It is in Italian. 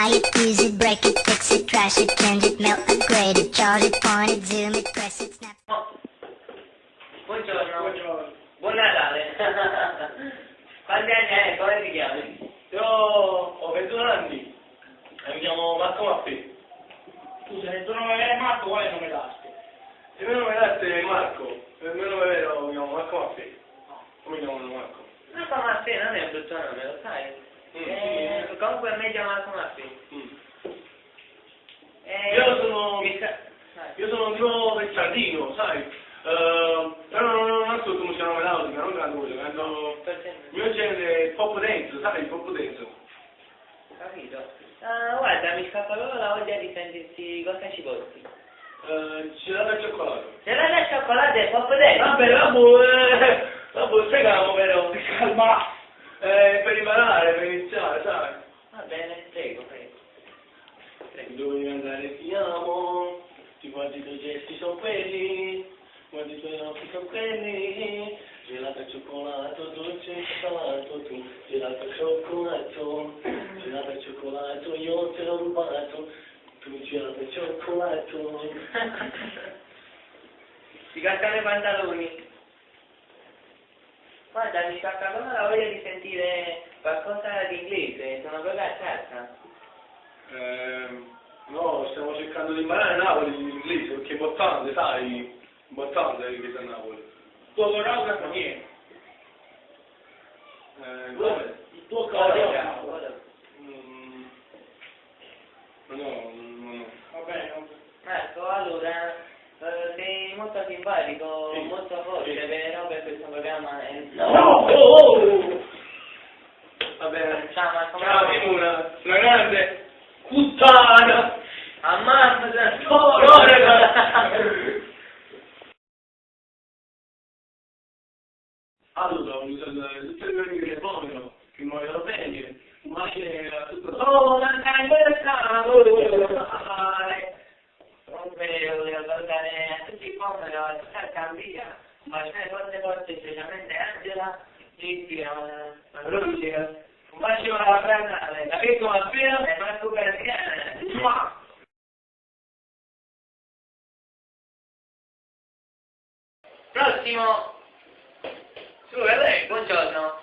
buy it, use it, break it, fix it, trash it, change it, melt, upgrade it, charge it, point it, zoom it, press it, snap. Oh. Buongiorno. Buongiorno. Buon Natale. Quanti anni hai? Come ti chiami? Io ho 21 anni e mi chiamo Marco Mappi. Scusa, il tuo nome è Marco, qual è il nome d'arte? Il mio nome d'arte è Marco, il mio nome vero mi chiamo Marco Mappi. Come mi chiamano Marco? Marco Mappi non è un brutto nome, lo sai? Comunque a me chiamo Marco Mappi. Io sono tipo pezzardino, sai? Però non ascolto musica melodica, non canto quello, canto... Il mio genere è pop dance, sai? Il pop dance. Capito? Guarda, mi scappa proprio la voglia di sentirti cosa ci porti. Gelato al cioccolato. Gelato al cioccolato e pop dentro. Vabbè, vabbè, spieghiamo però. Calma! Per imparare, per iniziare, sai? Va bene, prego. Dove devi andare ti amo, ti guardi i tuoi gesti sono quelli, guardi i tuoi occhi sono quelli, gelato al cioccolato, dolce e salato tu, gelato al cioccolato, gelato al cioccolato, io te l'ho rubato, tu gelato al cioccolato. Ti cascano i pantaloni. Guarda, mi scappa proprio la voglia di sentire qualcosa di inglese, sono proprio a casa. No, stiamo cercando di imparare Napoli l'inglese, perché è importante, sai? Importante l'inglese a Napoli. Il tuo coreografo chi è? Come? Il tuo Ora, coreografo. No. Va bene, Marco, allora, sei molto simpatico, Sì. molto forte, Sì. però per questo programma è... No! Oh! Va bene. Ciao Marco, Ciao, una grande puttana! Ammazza, Allora, ho usato tutte le mie amiche che vogliono, che muoiono bene, ma che tutto... Oh, non vedo, devo salutare a tutti i poveri, a cambia, ma c'è quante volte, specialmente Angela, Gigi, Lucia, un bacio alla Franale, la Vico Maffeo e Marco Gardiana. Prossimo! Su, è lei, buongiorno.